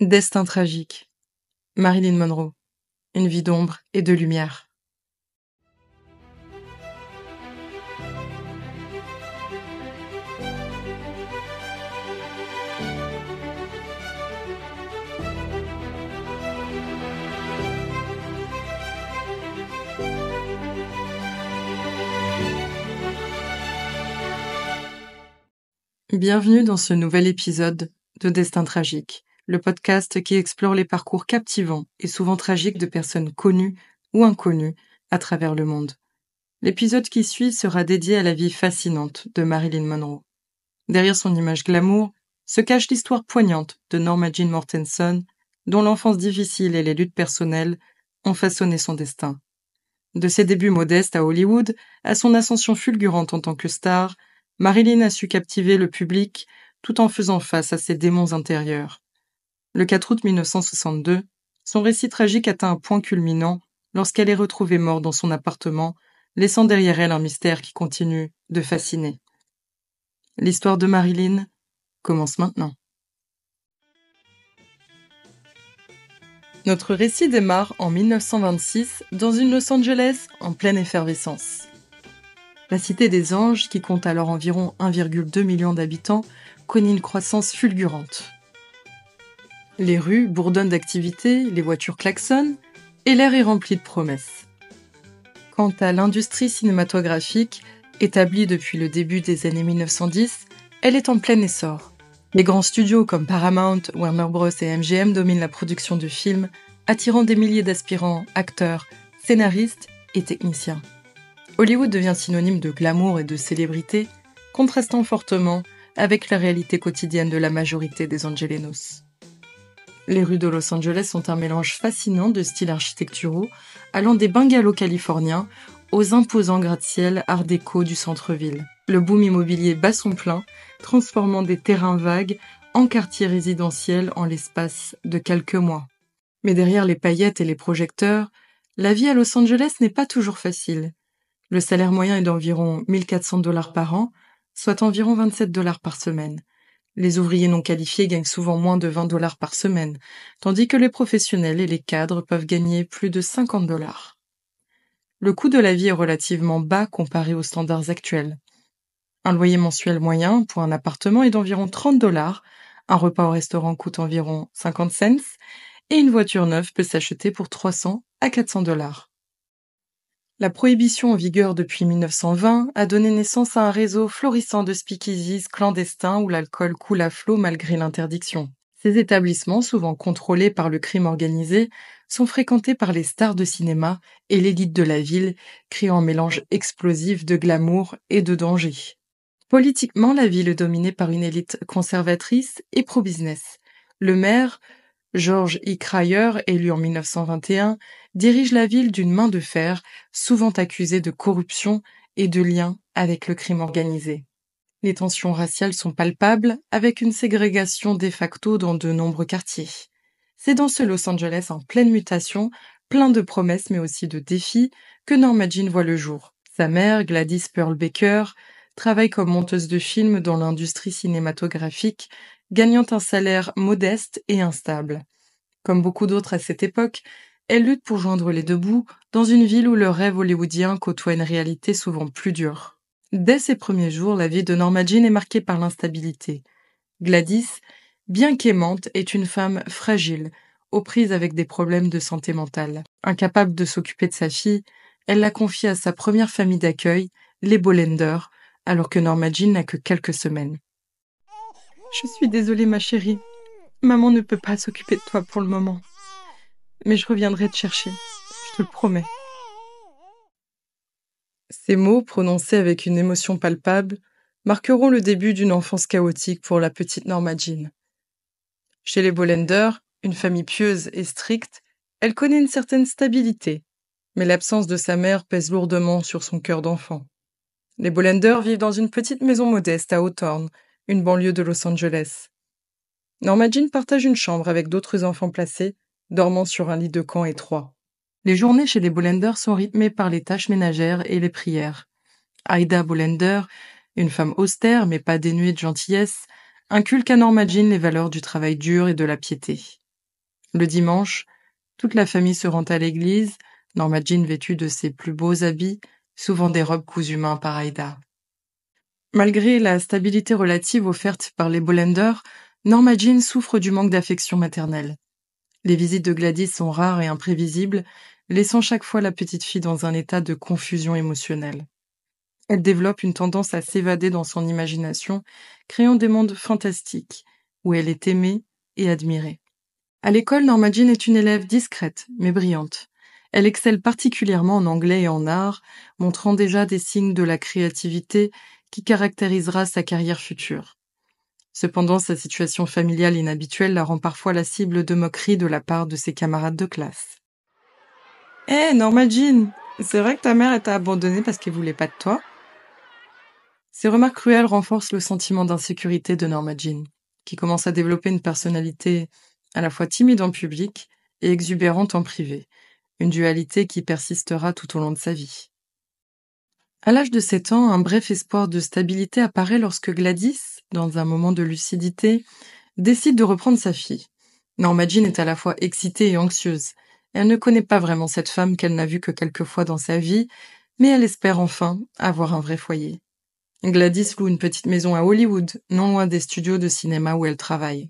Destin tragique. Marilyn Monroe. Une vie d'ombre et de lumière. Bienvenue dans ce nouvel épisode de Destin tragique, le podcast qui explore les parcours captivants et souvent tragiques de personnes connues ou inconnues à travers le monde. L'épisode qui suit sera dédié à la vie fascinante de Marilyn Monroe. Derrière son image glamour se cache l'histoire poignante de Norma Jean Mortensen, dont l'enfance difficile et les luttes personnelles ont façonné son destin. De ses débuts modestes à Hollywood à son ascension fulgurante en tant que star, Marilyn a su captiver le public tout en faisant face à ses démons intérieurs. Le 4 août 1962, son récit tragique atteint un point culminant lorsqu'elle est retrouvée morte dans son appartement, laissant derrière elle un mystère qui continue de fasciner. L'histoire de Marilyn commence maintenant. Notre récit démarre en 1926 dans une Los Angeles en pleine effervescence. La Cité des Anges, qui compte alors environ 1,2 million d'habitants, connaît une croissance fulgurante. Les rues bourdonnent d'activités, les voitures klaxonnent, et l'air est rempli de promesses. Quant à l'industrie cinématographique, établie depuis le début des années 1910, elle est en plein essor. Les grands studios comme Paramount, Warner Bros et MGM dominent la production de films, attirant des milliers d'aspirants, acteurs, scénaristes et techniciens. Hollywood devient synonyme de glamour et de célébrité, contrastant fortement avec la réalité quotidienne de la majorité des Angelenos. Les rues de Los Angeles sont un mélange fascinant de styles architecturaux, allant des bungalows californiens aux imposants gratte-ciel art déco du centre-ville. Le boom immobilier bat son plein, transformant des terrains vagues en quartiers résidentiels en l'espace de quelques mois. Mais derrière les paillettes et les projecteurs, la vie à Los Angeles n'est pas toujours facile. Le salaire moyen est d'environ 1 400 $ par an, soit environ 27 $ par semaine. Les ouvriers non qualifiés gagnent souvent moins de 20 $ par semaine, tandis que les professionnels et les cadres peuvent gagner plus de 50 $. Le coût de la vie est relativement bas comparé aux standards actuels. Un loyer mensuel moyen pour un appartement est d'environ 30 $, un repas au restaurant coûte environ 50 cents, et une voiture neuve peut s'acheter pour 300 à 400 $. La prohibition en vigueur depuis 1920 a donné naissance à un réseau florissant de speakeasies clandestins où l'alcool coule à flot malgré l'interdiction. Ces établissements, souvent contrôlés par le crime organisé, sont fréquentés par les stars de cinéma et l'élite de la ville, créant un mélange explosif de glamour et de danger. Politiquement, la ville est dominée par une élite conservatrice et pro-business. Le maire, George E. Cryer, élu en 1921, dirige la ville d'une main de fer, souvent accusé de corruption et de lien avec le crime organisé. Les tensions raciales sont palpables, avec une ségrégation de facto dans de nombreux quartiers. C'est dans ce Los Angeles en pleine mutation, plein de promesses mais aussi de défis, que Norma Jean voit le jour. Sa mère, Gladys Pearl Baker, travaille comme monteuse de films dans l'industrie cinématographique, gagnant un salaire modeste et instable. Comme beaucoup d'autres à cette époque, elle lutte pour joindre les deux bouts dans une ville où le rêve hollywoodien côtoie une réalité souvent plus dure. Dès ses premiers jours, la vie de Norma Jean est marquée par l'instabilité. Gladys, bien qu'aimante, est une femme fragile, aux prises avec des problèmes de santé mentale. Incapable de s'occuper de sa fille, elle la confie à sa première famille d'accueil, les Bolender, alors que Norma Jean n'a que quelques semaines. « Je suis désolée, ma chérie. Maman ne peut pas s'occuper de toi pour le moment. Mais je reviendrai te chercher, je te le promets. » Ces mots, prononcés avec une émotion palpable, marqueront le début d'une enfance chaotique pour la petite Norma Jean. Chez les Bolender, une famille pieuse et stricte, elle connaît une certaine stabilité, mais l'absence de sa mère pèse lourdement sur son cœur d'enfant. Les Bolender vivent dans une petite maison modeste à Hawthorne, une banlieue de Los Angeles. Norma Jean partage une chambre avec d'autres enfants placés, dormant sur un lit de camp étroit. Les journées chez les Bolender sont rythmées par les tâches ménagères et les prières. Ida Bolender, une femme austère mais pas dénuée de gentillesse, inculque à Norma Jean les valeurs du travail dur et de la piété. Le dimanche, toute la famille se rend à l'église, Norma Jean vêtue de ses plus beaux habits, souvent des robes cousues main par Aida. Malgré la stabilité relative offerte par les Bolender, Norma Jean souffre du manque d'affection maternelle. Les visites de Gladys sont rares et imprévisibles, laissant chaque fois la petite fille dans un état de confusion émotionnelle. Elle développe une tendance à s'évader dans son imagination, créant des mondes fantastiques, où elle est aimée et admirée. À l'école, Norma Jean est une élève discrète, mais brillante. Elle excelle particulièrement en anglais et en art, montrant déjà des signes de la créativité qui caractérisera sa carrière future. Cependant, sa situation familiale inhabituelle la rend parfois la cible de moqueries de la part de ses camarades de classe. « Hé, Norma Jean, c'est vrai que ta mère t'a abandonnée parce qu'elle voulait pas de toi ?» Ces remarques cruelles renforcent le sentiment d'insécurité de Norma Jean, qui commence à développer une personnalité à la fois timide en public et exubérante en privé, une dualité qui persistera tout au long de sa vie. À l'âge de 7 ans, un bref espoir de stabilité apparaît lorsque Gladys, dans un moment de lucidité, décide de reprendre sa fille. Norma Jean est à la fois excitée et anxieuse. Elle ne connaît pas vraiment cette femme qu'elle n'a vue que quelques fois dans sa vie, mais elle espère enfin avoir un vrai foyer. Gladys loue une petite maison à Hollywood, non loin des studios de cinéma où elle travaille.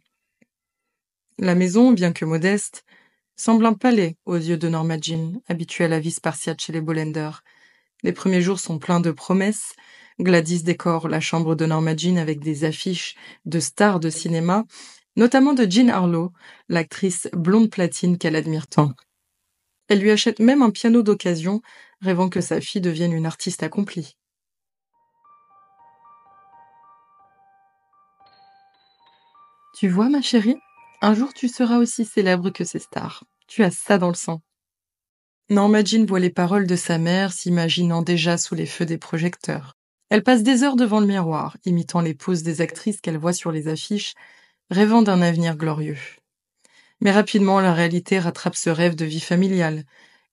La maison, bien que modeste, semble un palais aux yeux de Norma Jean, habituée à la vie spartiate chez les Bolender. Les premiers jours sont pleins de promesses. Gladys décore la chambre de Norma Jean avec des affiches de stars de cinéma, notamment de Jean Harlow, l'actrice blonde platine qu'elle admire tant. Elle lui achète même un piano d'occasion, rêvant que sa fille devienne une artiste accomplie. Tu vois, ma chérie, un jour tu seras aussi célèbre que ces stars. Tu as ça dans le sang. Norma Jean voit les paroles de sa mère, s'imaginant déjà sous les feux des projecteurs. Elle passe des heures devant le miroir, imitant les poses des actrices qu'elle voit sur les affiches, rêvant d'un avenir glorieux. Mais rapidement, la réalité rattrape ce rêve de vie familiale.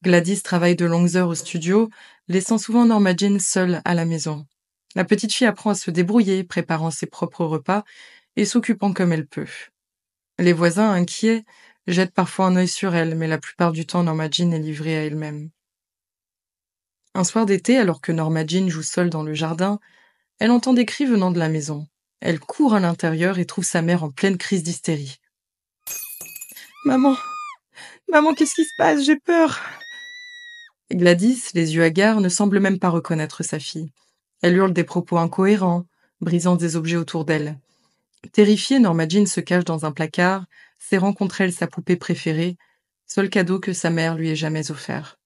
Gladys travaille de longues heures au studio, laissant souvent Norma Jean seule à la maison. La petite fille apprend à se débrouiller, préparant ses propres repas et s'occupant comme elle peut. Les voisins, inquiets, jettent parfois un œil sur elle, mais la plupart du temps, Norma Jean est livrée à elle-même. Un soir d'été, alors que Norma Jean joue seule dans le jardin, elle entend des cris venant de la maison. Elle court à l'intérieur et trouve sa mère en pleine crise d'hystérie. « Maman, qu'est-ce qui se passe? J'ai peur !» Gladys, les yeux hagards, ne semble même pas reconnaître sa fille. Elle hurle des propos incohérents, brisant des objets autour d'elle. Terrifiée, Norma Jean se cache dans un placard, serrant contre elle sa poupée préférée, seul cadeau que sa mère lui ait jamais offert.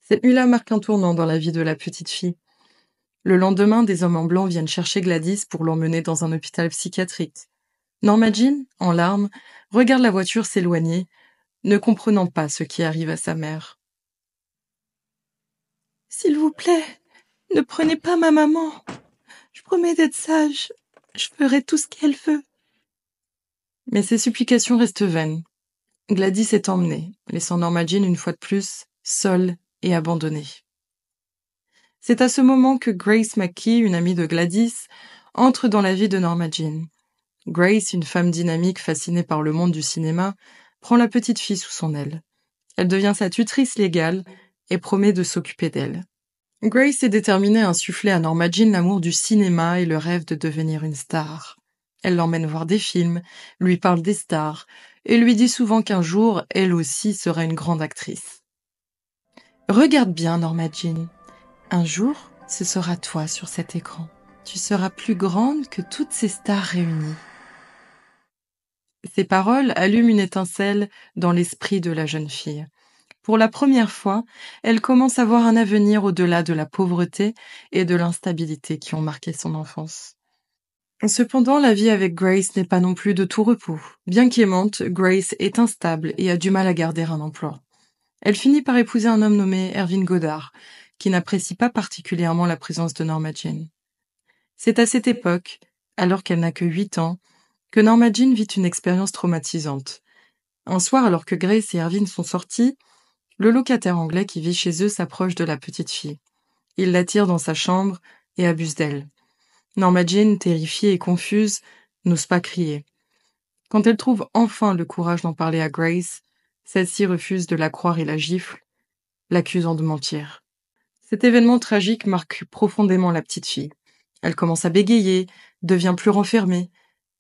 Cette nuit-là marque un tournant dans la vie de la petite fille. Le lendemain, des hommes en blanc viennent chercher Gladys pour l'emmener dans un hôpital psychiatrique. Norma Jean, en larmes, regarde la voiture s'éloigner, ne comprenant pas ce qui arrive à sa mère. « S'il vous plaît, ne prenez pas ma maman. Je promets d'être sage. Je ferai tout ce qu'elle veut. » Mais ces supplications restent vaines. Gladys est emmenée, laissant Norma Jean une fois de plus, seule et abandonnée. C'est à ce moment que Grace McKee, une amie de Gladys, entre dans la vie de Norma Jean. Grace, une femme dynamique fascinée par le monde du cinéma, prend la petite fille sous son aile. Elle devient sa tutrice légale et promet de s'occuper d'elle. Grace est déterminée à insuffler à Norma Jean l'amour du cinéma et le rêve de devenir une star. Elle l'emmène voir des films, lui parle des stars, et lui dit souvent qu'un jour, elle aussi sera une grande actrice. « Regarde bien, Norma Jean. Un jour, ce sera toi sur cet écran. Tu seras plus grande que toutes ces stars réunies. » Ces paroles allument une étincelle dans l'esprit de la jeune fille. Pour la première fois, elle commence à voir un avenir au-delà de la pauvreté et de l'instabilité qui ont marqué son enfance. Cependant, la vie avec Grace n'est pas non plus de tout repos. Bien qu'aimante, Grace est instable et a du mal à garder un emploi. Elle finit par épouser un homme nommé Ervin Goddard, qui n'apprécie pas particulièrement la présence de Norma Jean. C'est à cette époque, alors qu'elle n'a que 8 ans, que Norma Jean vit une expérience traumatisante. Un soir, alors que Grace et Ervin sont sortis, le locataire anglais qui vit chez eux s'approche de la petite fille. Il l'attire dans sa chambre et abuse d'elle. Norma Jean, terrifiée et confuse, n'ose pas crier. Quand elle trouve enfin le courage d'en parler à Grace, Celle-ci refuse de la croire et la gifle, l'accusant de mentir. Cet événement tragique marque profondément la petite fille. Elle commence à bégayer, devient plus renfermée.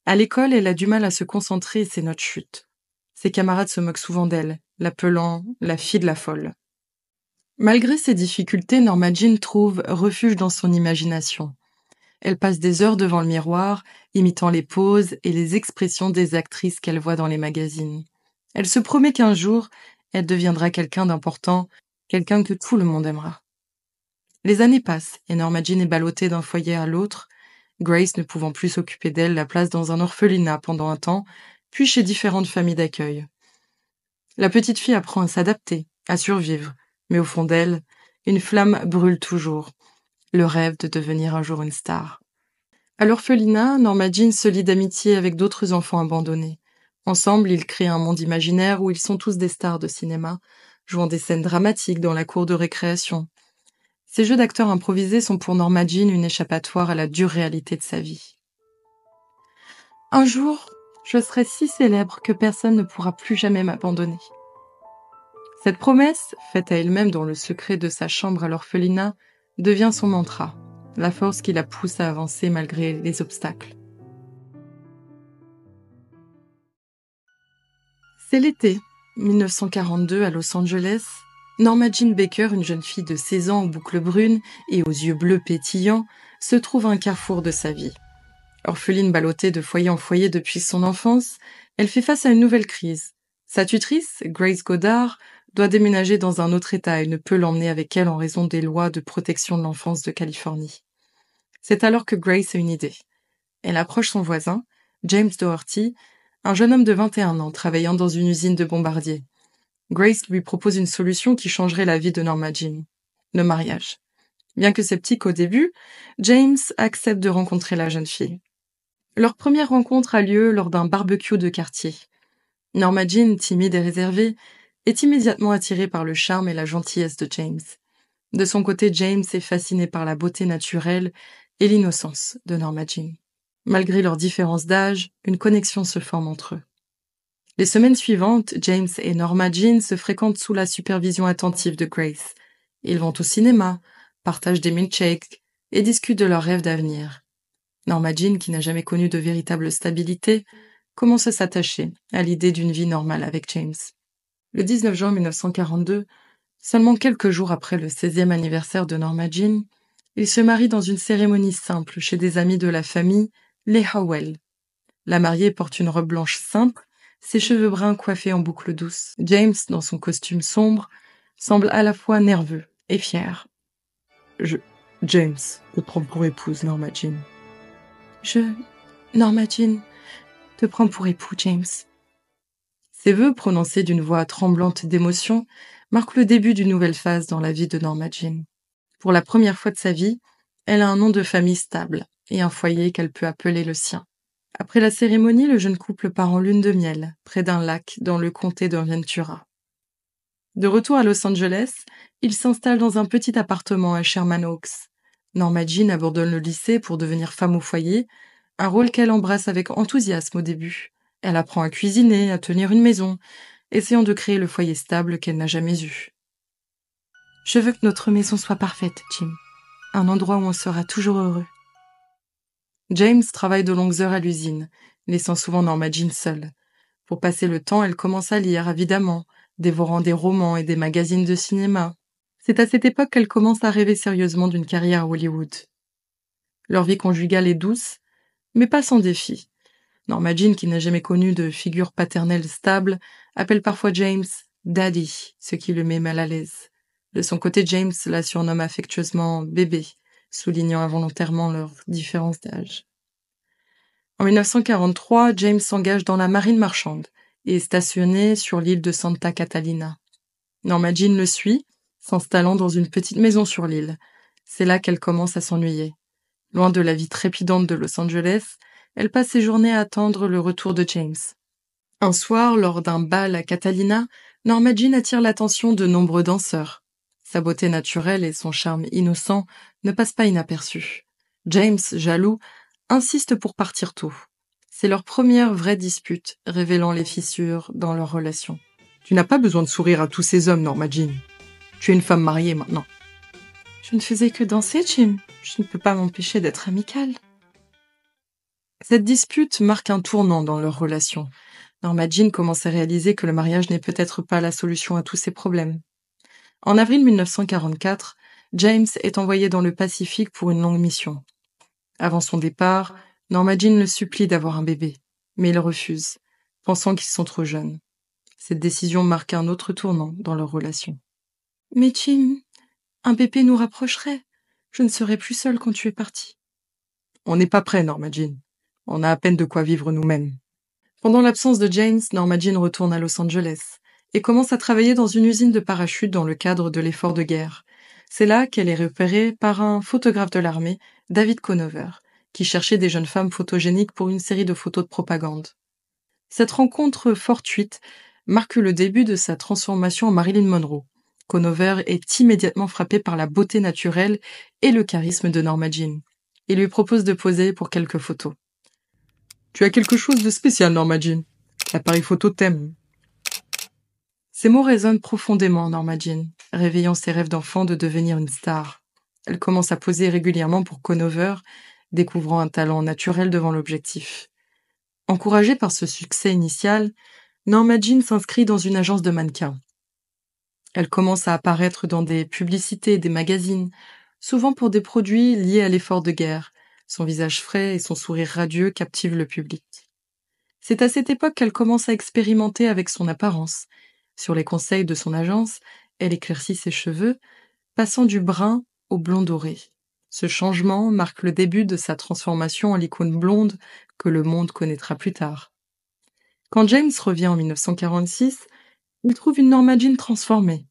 À l'école, elle a du mal à se concentrer et ses notes chutent. Ses camarades se moquent souvent d'elle, l'appelant la fille de la folle. Malgré ces difficultés, Norma Jean trouve refuge dans son imagination. Elle passe des heures devant le miroir, imitant les poses et les expressions des actrices qu'elle voit dans les magazines. Elle se promet qu'un jour, elle deviendra quelqu'un d'important, quelqu'un que tout le monde aimera. Les années passent et Norma Jean est ballottée d'un foyer à l'autre, Grace ne pouvant plus s'occuper d'elle, la place dans un orphelinat pendant un temps, puis chez différentes familles d'accueil. La petite fille apprend à s'adapter, à survivre, mais au fond d'elle, une flamme brûle toujours, le rêve de devenir un jour une star. À l'orphelinat, Norma Jean se lie d'amitié avec d'autres enfants abandonnés. Ensemble, ils créent un monde imaginaire où ils sont tous des stars de cinéma, jouant des scènes dramatiques dans la cour de récréation. Ces jeux d'acteurs improvisés sont pour Norma Jean une échappatoire à la dure réalité de sa vie. Un jour, je serai si célèbre que personne ne pourra plus jamais m'abandonner. Cette promesse, faite à elle-même dans le secret de sa chambre à l'orphelinat, devient son mantra, la force qui la pousse à avancer malgré les obstacles. C'est l'été 1942 à Los Angeles. Norma Jean Baker, une jeune fille de 16 ans aux boucles brunes et aux yeux bleus pétillants, se trouve à un carrefour de sa vie. Orpheline ballottée de foyer en foyer depuis son enfance, elle fait face à une nouvelle crise. Sa tutrice, Grace Goddard, doit déménager dans un autre État et ne peut l'emmener avec elle en raison des lois de protection de l'enfance de Californie. C'est alors que Grace a une idée. Elle approche son voisin, James Doherty, un jeune homme de 21 ans travaillant dans une usine de bombardiers. Grace lui propose une solution qui changerait la vie de Norma Jean, le mariage. Bien que sceptique au début, James accepte de rencontrer la jeune fille. Leur première rencontre a lieu lors d'un barbecue de quartier. Norma Jean, timide et réservée, est immédiatement attirée par le charme et la gentillesse de James. De son côté, James est fasciné par la beauté naturelle et l'innocence de Norma Jean. Malgré leurs différences d'âge, une connexion se forme entre eux. Les semaines suivantes, James et Norma Jean se fréquentent sous la supervision attentive de Grace. Ils vont au cinéma, partagent des milkshakes et discutent de leurs rêves d'avenir. Norma Jean, qui n'a jamais connu de véritable stabilité, commence à s'attacher à l'idée d'une vie normale avec James. Le 19 juin 1942, seulement quelques jours après le 16e anniversaire de Norma Jean, ils se marient dans une cérémonie simple chez des amis de la famille, les Howell. La mariée porte une robe blanche simple, ses cheveux bruns coiffés en boucles douces. James, dans son costume sombre, semble à la fois nerveux et fier. James, te prends pour épouse, Norma Jean. Norma Jean, te prends pour époux, James. Ces vœux, prononcés d'une voix tremblante d'émotion, marquent le début d'une nouvelle phase dans la vie de Norma Jean. Pour la première fois de sa vie, elle a un nom de famille stable et un foyer qu'elle peut appeler le sien. Après la cérémonie, le jeune couple part en lune de miel, près d'un lac dans le comté de Ventura. De retour à Los Angeles, ils s'installent dans un petit appartement à Sherman Oaks. Norma Jean abandonne le lycée pour devenir femme au foyer, un rôle qu'elle embrasse avec enthousiasme au début. Elle apprend à cuisiner, à tenir une maison, essayant de créer le foyer stable qu'elle n'a jamais eu. « Je veux que notre maison soit parfaite, Jim. Un endroit où on sera toujours heureux. » James travaille de longues heures à l'usine, laissant souvent Norma Jean seule. Pour passer le temps, elle commence à lire avidement, dévorant des romans et des magazines de cinéma. C'est à cette époque qu'elle commence à rêver sérieusement d'une carrière à Hollywood. Leur vie conjugale est douce, mais pas sans défi. Norma Jean, qui n'a jamais connu de figure paternelle stable, appelle parfois James « Daddy », ce qui le met mal à l'aise. De son côté, James la surnomme affectueusement « bébé », soulignant involontairement leur différence d'âge. En 1943, James s'engage dans la marine marchande et est stationné sur l'île de Santa Catalina. Norma Jean le suit, s'installant dans une petite maison sur l'île. C'est là qu'elle commence à s'ennuyer. Loin de la vie trépidante de Los Angeles, elle passe ses journées à attendre le retour de James. Un soir, lors d'un bal à Catalina, Norma Jean attire l'attention de nombreux danseurs. Sa beauté naturelle et son charme innocent ne passent pas inaperçus. James, jaloux, insiste pour partir tôt. C'est leur première vraie dispute, révélant les fissures dans leur relation. Tu n'as pas besoin de sourire à tous ces hommes, Norma Jean. Tu es une femme mariée maintenant. Je ne faisais que danser, Jim. Je ne peux pas m'empêcher d'être amicale. Cette dispute marque un tournant dans leur relation. Norma Jean commence à réaliser que le mariage n'est peut-être pas la solution à tous ses problèmes. En avril 1944, James est envoyé dans le Pacifique pour une longue mission. Avant son départ, Norma Jean le supplie d'avoir un bébé, mais il refuse, pensant qu'ils sont trop jeunes. Cette décision marque un autre tournant dans leur relation. « Mais Jim, un bébé nous rapprocherait. Je ne serai plus seule quand tu es parti. »« On n'est pas prêt, Norma Jean. On a à peine de quoi vivre nous-mêmes. » Pendant l'absence de James, Norma Jean retourne à Los Angeles et commence à travailler dans une usine de parachutes dans le cadre de l'effort de guerre. C'est là qu'elle est repérée par un photographe de l'armée, David Conover, qui cherchait des jeunes femmes photogéniques pour une série de photos de propagande. Cette rencontre fortuite marque le début de sa transformation en Marilyn Monroe. Conover est immédiatement frappé par la beauté naturelle et le charisme de Norma Jean. Il lui propose de poser pour quelques photos. « Tu as quelque chose de spécial, Norma Jean. L'appareil photo t'aime. » Ces mots résonnent profondément en Norma Jean, réveillant ses rêves d'enfant de devenir une star. Elle commence à poser régulièrement pour Conover, découvrant un talent naturel devant l'objectif. Encouragée par ce succès initial, Norma Jean s'inscrit dans une agence de mannequins. Elle commence à apparaître dans des publicités et des magazines, souvent pour des produits liés à l'effort de guerre. Son visage frais et son sourire radieux captivent le public. C'est à cette époque qu'elle commence à expérimenter avec son apparence. Sur les conseils de son agence, elle éclaircit ses cheveux, passant du brun au blond doré. Ce changement marque le début de sa transformation en l'icône blonde que le monde connaîtra plus tard. Quand James revient en 1946, il trouve une Norma Jean transformée.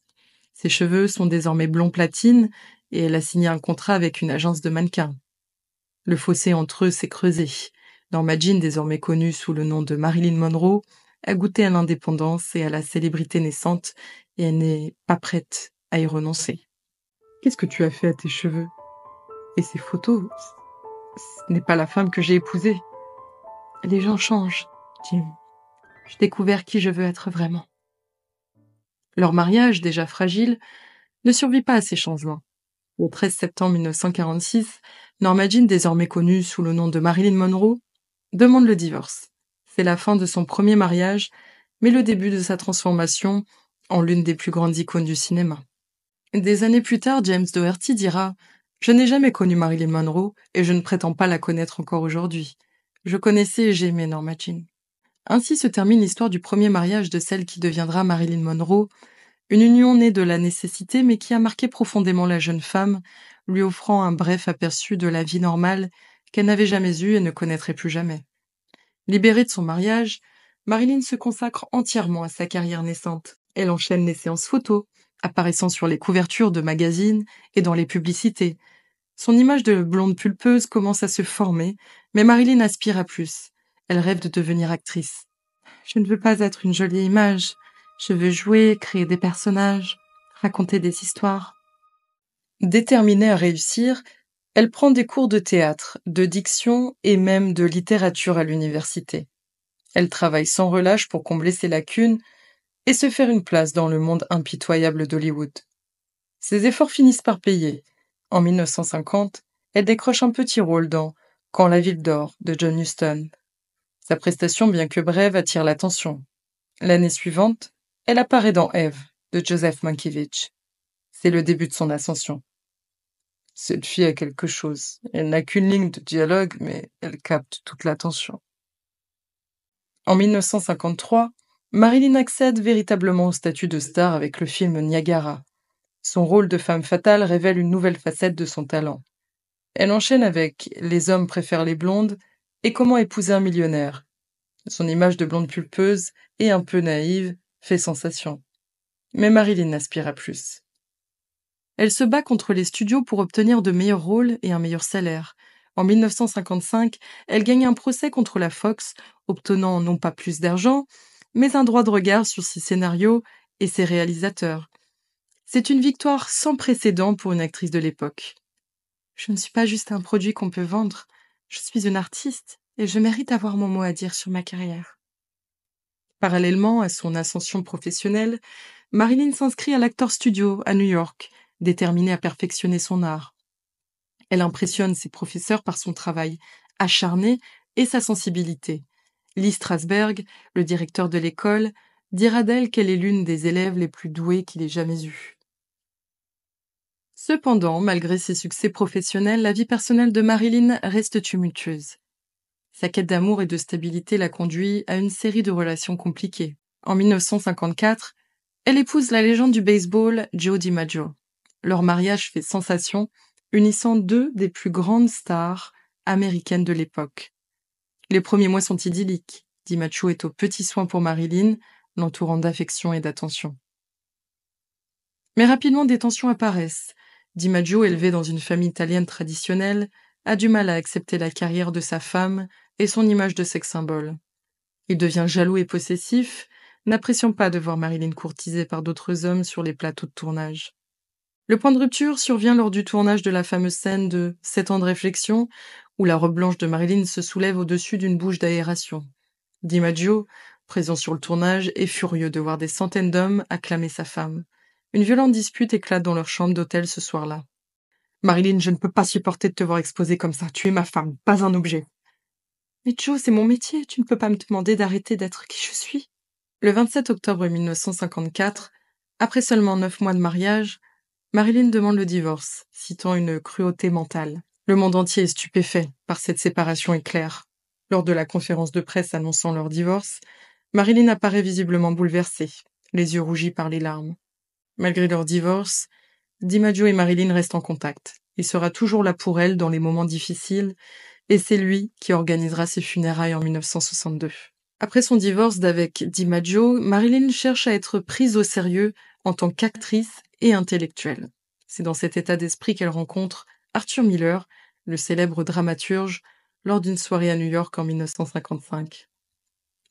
Ses cheveux sont désormais blond platine et elle a signé un contrat avec une agence de mannequins. Le fossé entre eux s'est creusé. Norma Jean, désormais connue sous le nom de Marilyn Monroe, a goûté à l'indépendance et à la célébrité naissante et elle n'est pas prête à y renoncer. Qu'est-ce que tu as fait à tes cheveux? Et ces photos, ce n'est pas la femme que j'ai épousée. Les gens changent, Jim. J'ai découvert qui je veux être vraiment. Leur mariage, déjà fragile, ne survit pas à ces changements. Le 13 septembre 1946, Norma Jean, désormais connue sous le nom de Marilyn Monroe, demande le divorce. C'est la fin de son premier mariage, mais le début de sa transformation en l'une des plus grandes icônes du cinéma. Des années plus tard, James Doherty dira « Je n'ai jamais connu Marilyn Monroe et je ne prétends pas la connaître encore aujourd'hui. Je connaissais et j'aimais Norma Jean. » Ainsi se termine l'histoire du premier mariage de celle qui deviendra Marilyn Monroe, une union née de la nécessité mais qui a marqué profondément la jeune femme, lui offrant un bref aperçu de la vie normale qu'elle n'avait jamais eue et ne connaîtrait plus jamais. Libérée de son mariage, Marilyn se consacre entièrement à sa carrière naissante. Elle enchaîne les séances photos, apparaissant sur les couvertures de magazines et dans les publicités. Son image de blonde pulpeuse commence à se former, mais Marilyn aspire à plus. Elle rêve de devenir actrice. « Je ne veux pas être une jolie image. Je veux jouer, créer des personnages, raconter des histoires. » Déterminée à réussir, elle prend des cours de théâtre, de diction et même de littérature à l'université. Elle travaille sans relâche pour combler ses lacunes et se faire une place dans le monde impitoyable d'Hollywood. Ses efforts finissent par payer. En 1950, elle décroche un petit rôle dans « Quand la ville dort » de John Huston. Sa prestation, bien que brève, attire l'attention. L'année suivante, elle apparaît dans Eve de Joseph Mankiewicz. C'est le début de son ascension. Cette fille a quelque chose. Elle n'a qu'une ligne de dialogue, mais elle capte toute l'attention. En 1953, Marilyn accède véritablement au statut de star avec le film Niagara. Son rôle de femme fatale révèle une nouvelle facette de son talent. Elle enchaîne avec Les hommes préfèrent les blondes et Comment épouser un millionnaire. Son image de blonde pulpeuse et un peu naïve fait sensation. Mais Marilyn aspire à plus. Elle se bat contre les studios pour obtenir de meilleurs rôles et un meilleur salaire. En 1955, elle gagne un procès contre la Fox, obtenant non pas plus d'argent, mais un droit de regard sur ses scénarios et ses réalisateurs. C'est une victoire sans précédent pour une actrice de l'époque. « Je ne suis pas juste un produit qu'on peut vendre, je suis une artiste et je mérite d'avoir mon mot à dire sur ma carrière. » Parallèlement à son ascension professionnelle, Marilyn s'inscrit à l'Actors Studio à New York, déterminée à perfectionner son art. Elle impressionne ses professeurs par son travail acharné et sa sensibilité. Lee Strasberg, le directeur de l'école, dira d'elle qu'elle est l'une des élèves les plus douées qu'il ait jamais eues. Cependant, malgré ses succès professionnels, la vie personnelle de Marilyn reste tumultueuse. Sa quête d'amour et de stabilité la conduit à une série de relations compliquées. En 1954, elle épouse la légende du baseball Joe DiMaggio. Leur mariage fait sensation, unissant deux des plus grandes stars américaines de l'époque. Les premiers mois sont idylliques. DiMaggio est aux petits soins pour Marilyn, l'entourant d'affection et d'attention. Mais rapidement, des tensions apparaissent. DiMaggio, élevé dans une famille italienne traditionnelle, a du mal à accepter la carrière de sa femme et son image de sex symbole. Il devient jaloux et possessif, n'appréciant pas de voir Marilyn courtisée par d'autres hommes sur les plateaux de tournage. Le point de rupture survient lors du tournage de la fameuse scène de 7 ans de réflexion, où la robe blanche de Marilyn se soulève au-dessus d'une bouche d'aération. DiMaggio, présent sur le tournage, est furieux de voir des centaines d'hommes acclamer sa femme. Une violente dispute éclate dans leur chambre d'hôtel ce soir-là. « Marilyn, je ne peux pas supporter de te voir exposée comme ça. Tu es ma femme, pas un objet. »« Mais Joe, c'est mon métier. Tu ne peux pas me demander d'arrêter d'être qui je suis. » Le 27 octobre 1954, après seulement 9 mois de mariage, Marilyn demande le divorce, citant une cruauté mentale. Le monde entier est stupéfait par cette séparation éclair. Lors de la conférence de presse annonçant leur divorce, Marilyn apparaît visiblement bouleversée, les yeux rougis par les larmes. Malgré leur divorce, DiMaggio et Marilyn restent en contact. Il sera toujours là pour elle dans les moments difficiles, et c'est lui qui organisera ses funérailles en 1962. Après son divorce d'avec DiMaggio, Marilyn cherche à être prise au sérieux en tant qu'actrice et intellectuelle. C'est dans cet état d'esprit qu'elle rencontre Arthur Miller, le célèbre dramaturge, lors d'une soirée à New York en 1955.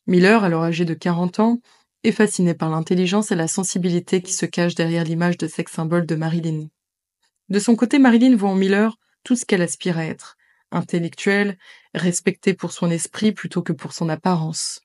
Miller, alors âgé de 40 ans, est fasciné par l'intelligence et la sensibilité qui se cachent derrière l'image de sex symbole de Marilyn. De son côté, Marilyn voit en Miller tout ce qu'elle aspire à être, intellectuelle, respectée pour son esprit plutôt que pour son apparence.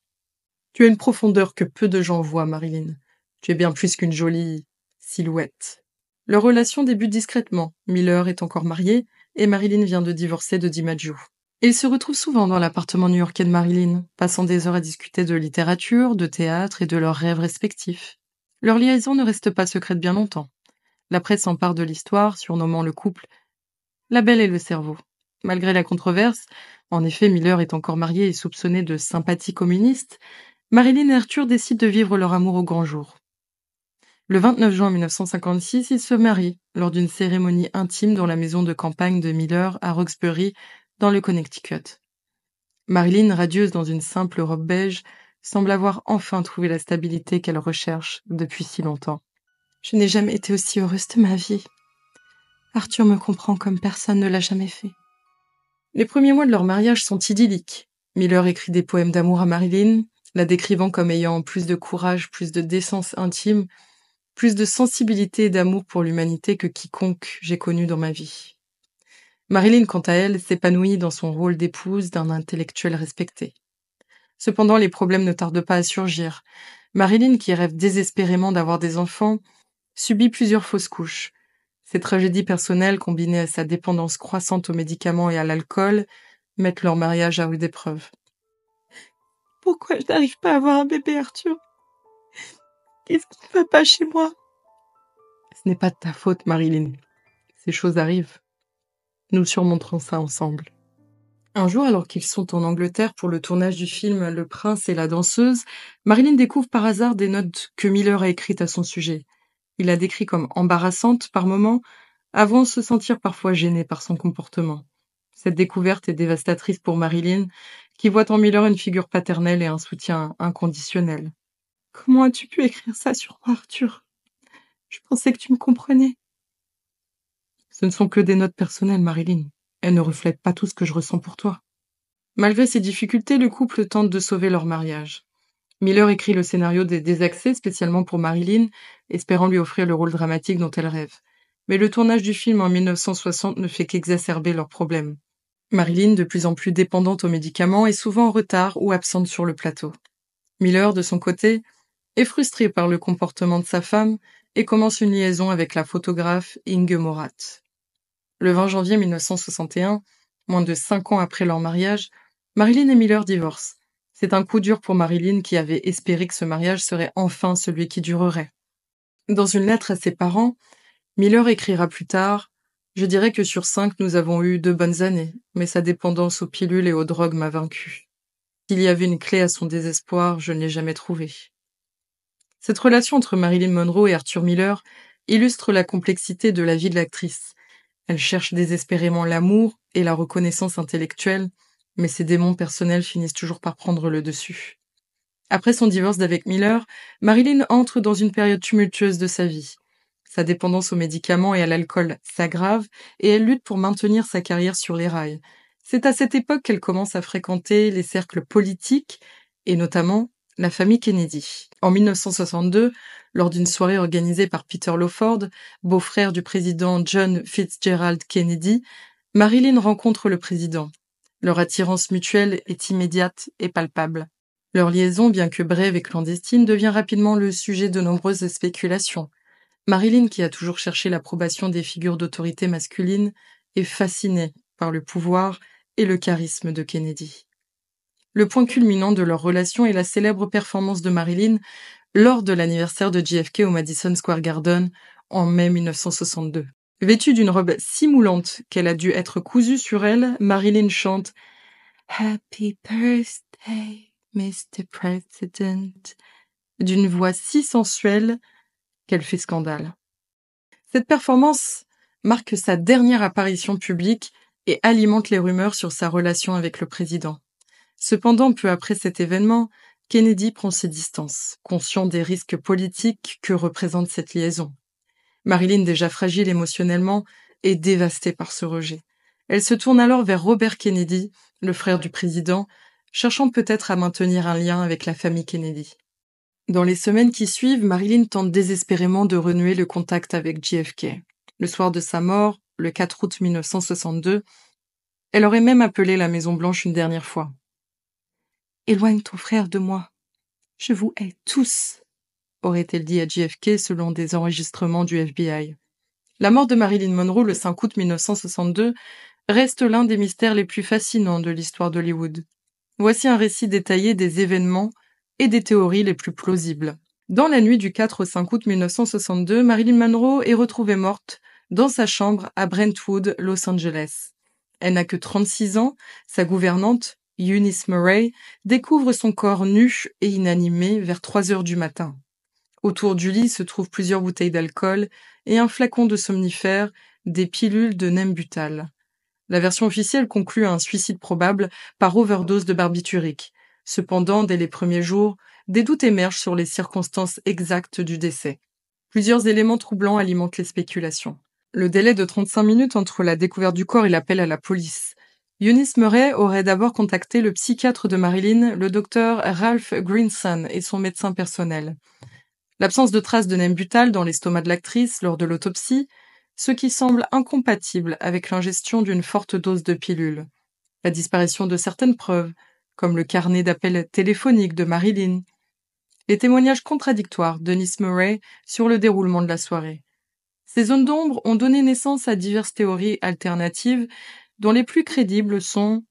Tu as une profondeur que peu de gens voient, Marilyn. Tu es bien plus qu'une jolie silhouette. Leur relation débute discrètement. Miller est encore marié et Marilyn vient de divorcer de DiMaggio. Ils se retrouvent souvent dans l'appartement new-yorkais de Marilyn, passant des heures à discuter de littérature, de théâtre et de leurs rêves respectifs. Leur liaison ne reste pas secrète bien longtemps. La presse s'empare de l'histoire, surnommant le couple La Belle et le Cerveau. Malgré la controverse, en effet Miller est encore marié et soupçonné de sympathie communiste, Marilyn et Arthur décident de vivre leur amour au grand jour. Le 29 juin 1956, ils se marient lors d'une cérémonie intime dans la maison de campagne de Miller à Roxbury, dans le Connecticut. Marilyn, radieuse dans une simple robe beige, semble avoir enfin trouvé la stabilité qu'elle recherche depuis si longtemps. Je n'ai jamais été aussi heureuse de ma vie. Arthur me comprend comme personne ne l'a jamais fait. Les premiers mois de leur mariage sont idylliques. Miller écrit des poèmes d'amour à Marilyn, la décrivant comme ayant plus de courage, plus de décence intime, plus de sensibilité et d'amour pour l'humanité que quiconque j'ai connu dans ma vie. Marilyn, quant à elle, s'épanouit dans son rôle d'épouse d'un intellectuel respecté. Cependant, les problèmes ne tardent pas à surgir. Marilyn, qui rêve désespérément d'avoir des enfants, subit plusieurs fausses couches. Ces tragédies personnelles, combinées à sa dépendance croissante aux médicaments et à l'alcool, mettent leur mariage à rude épreuve. Pourquoi je n'arrive pas à avoir un bébé, Arthur? Qu'est-ce qui ne va pas chez moi? Ce n'est pas de ta faute, Marilyn. Ces choses arrivent. Nous surmonterons ça ensemble. Un jour, alors qu'ils sont en Angleterre pour le tournage du film Le Prince et la danseuse, Marilyn découvre par hasard des notes que Miller a écrites à son sujet. Il la décrit comme embarrassante par moments, avant de se sentir parfois gênée par son comportement. Cette découverte est dévastatrice pour Marilyn, qui voit en Miller une figure paternelle et un soutien inconditionnel. « Comment as-tu pu écrire ça sur moi, Arthur? Je pensais que tu me comprenais. » Ce ne sont que des notes personnelles, Marilyn. Elles ne reflètent pas tout ce que je ressens pour toi. Malgré ces difficultés, le couple tente de sauver leur mariage. Miller écrit le scénario des Désaxés spécialement pour Marilyn, espérant lui offrir le rôle dramatique dont elle rêve. Mais le tournage du film en 1960 ne fait qu'exacerber leurs problèmes. Marilyn, de plus en plus dépendante aux médicaments, est souvent en retard ou absente sur le plateau. Miller, de son côté, est frustré par le comportement de sa femme et commence une liaison avec la photographe Inge Morath. Le 20 janvier 1961, moins de 5 ans après leur mariage, Marilyn et Miller divorcent. C'est un coup dur pour Marilyn qui avait espéré que ce mariage serait enfin celui qui durerait. Dans une lettre à ses parents, Miller écrira plus tard « Je dirais que sur 5, nous avons eu 2 bonnes années, mais sa dépendance aux pilules et aux drogues m'a vaincu. S'il y avait une clé à son désespoir, je ne l'ai jamais trouvée. » Cette relation entre Marilyn Monroe et Arthur Miller illustre la complexité de la vie de l'actrice. Elle cherche désespérément l'amour et la reconnaissance intellectuelle, mais ses démons personnels finissent toujours par prendre le dessus. Après son divorce d'avec Miller, Marilyn entre dans une période tumultueuse de sa vie. Sa dépendance aux médicaments et à l'alcool s'aggrave et elle lutte pour maintenir sa carrière sur les rails. C'est à cette époque qu'elle commence à fréquenter les cercles politiques et notamment la famille Kennedy. En 1962, lors d'une soirée organisée par Peter Lawford, beau-frère du président John Fitzgerald Kennedy, Marilyn rencontre le président. Leur attirance mutuelle est immédiate et palpable. Leur liaison, bien que brève et clandestine, devient rapidement le sujet de nombreuses spéculations. Marilyn, qui a toujours cherché l'approbation des figures d'autorité masculines, est fascinée par le pouvoir et le charisme de Kennedy. Le point culminant de leur relation est la célèbre performance de Marilyn lors de l'anniversaire de JFK au Madison Square Garden en mai 1962. Vêtue d'une robe si moulante qu'elle a dû être cousue sur elle, Marilyn chante « Happy birthday, Mr. President » d'une voix si sensuelle qu'elle fait scandale. Cette performance marque sa dernière apparition publique et alimente les rumeurs sur sa relation avec le président. Cependant, peu après cet événement, Kennedy prend ses distances, conscient des risques politiques que représente cette liaison. Marilyn, déjà fragile émotionnellement, est dévastée par ce rejet. Elle se tourne alors vers Robert Kennedy, le frère du président, cherchant peut-être à maintenir un lien avec la famille Kennedy. Dans les semaines qui suivent, Marilyn tente désespérément de renouer le contact avec JFK. Le soir de sa mort, le 4 août 1962, elle aurait même appelé la Maison-Blanche une dernière fois. « Éloigne ton frère de moi. Je vous hais tous », aurait-elle dit à JFK selon des enregistrements du FBI. La mort de Marilyn Monroe le 5 août 1962 reste l'un des mystères les plus fascinants de l'histoire d'Hollywood. Voici un récit détaillé des événements et des théories les plus plausibles. Dans la nuit du 4 au 5 août 1962, Marilyn Monroe est retrouvée morte dans sa chambre à Brentwood, Los Angeles. Elle n'a que 36 ans, sa gouvernante, Eunice Murray, découvre son corps nu et inanimé vers 3 heures du matin. Autour du lit se trouvent plusieurs bouteilles d'alcool et un flacon de somnifère, des pilules de Nembutal. La version officielle conclut à un suicide probable par overdose de barbiturique. Cependant, dès les premiers jours, des doutes émergent sur les circonstances exactes du décès. Plusieurs éléments troublants alimentent les spéculations. Le délai de 35 minutes entre la découverte du corps et l'appel à la police. Eunice Murray aurait d'abord contacté le psychiatre de Marilyn, le docteur Ralph Greenson, et son médecin personnel. L'absence de traces de Nembutal dans l'estomac de l'actrice lors de l'autopsie, ce qui semble incompatible avec l'ingestion d'une forte dose de pilules. La disparition de certaines preuves, comme le carnet d'appels téléphoniques de Marilyn. Les témoignages contradictoires de Eunice Murray sur le déroulement de la soirée. Ces zones d'ombre ont donné naissance à diverses théories alternatives, dont les plus crédibles sont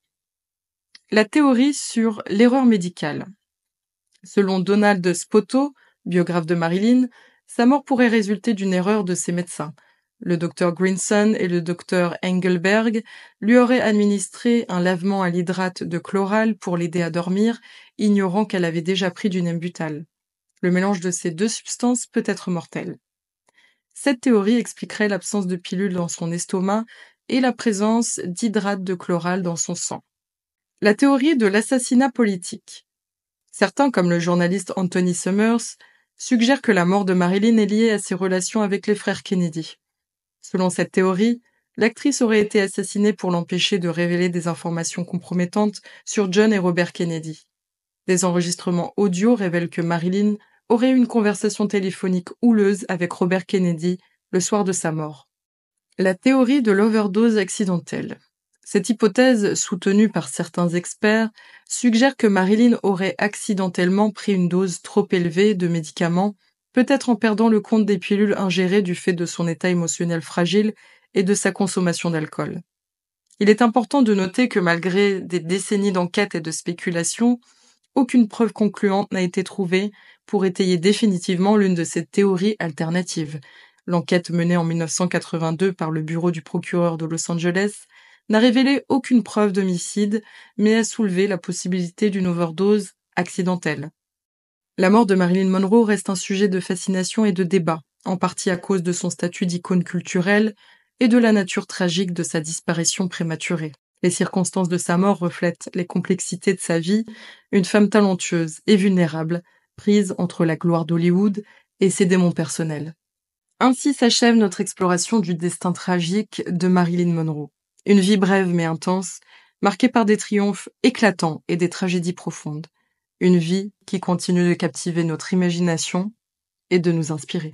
la théorie sur l'erreur médicale. Selon Donald Spoto, biographe de Marilyn, sa mort pourrait résulter d'une erreur de ses médecins. Le docteur Greenson et le docteur Engelberg lui auraient administré un lavement à l'hydrate de chloral pour l'aider à dormir, ignorant qu'elle avait déjà pris du Nembutal. Le mélange de ces deux substances peut être mortel. Cette théorie expliquerait l'absence de pilules dans son estomac et la présence d'hydrate de chloral dans son sang. La théorie de l'assassinat politique. Certains, comme le journaliste Anthony Summers, suggèrent que la mort de Marilyn est liée à ses relations avec les frères Kennedy. Selon cette théorie, l'actrice aurait été assassinée pour l'empêcher de révéler des informations compromettantes sur John et Robert Kennedy. Des enregistrements audio révèlent que Marilyn aurait eu une conversation téléphonique houleuse avec Robert Kennedy le soir de sa mort. La théorie de l'overdose accidentelle. Cette hypothèse, soutenue par certains experts, suggère que Marilyn aurait accidentellement pris une dose trop élevée de médicaments, peut-être en perdant le compte des pilules ingérées du fait de son état émotionnel fragile et de sa consommation d'alcool. Il est important de noter que malgré des décennies d'enquêtes et de spéculations, aucune preuve concluante n'a été trouvée pour étayer définitivement l'une de ces théories alternatives. L'enquête menée en 1982 par le bureau du procureur de Los Angeles n'a révélé aucune preuve d'homicide, mais a soulevé la possibilité d'une overdose accidentelle. La mort de Marilyn Monroe reste un sujet de fascination et de débat, en partie à cause de son statut d'icône culturelle et de la nature tragique de sa disparition prématurée. Les circonstances de sa mort reflètent les complexités de sa vie, une femme talentueuse et vulnérable, prise entre la gloire d'Hollywood et ses démons personnels. Ainsi s'achève notre exploration du destin tragique de Marilyn Monroe. Une vie brève mais intense, marquée par des triomphes éclatants et des tragédies profondes. Une vie qui continue de captiver notre imagination et de nous inspirer.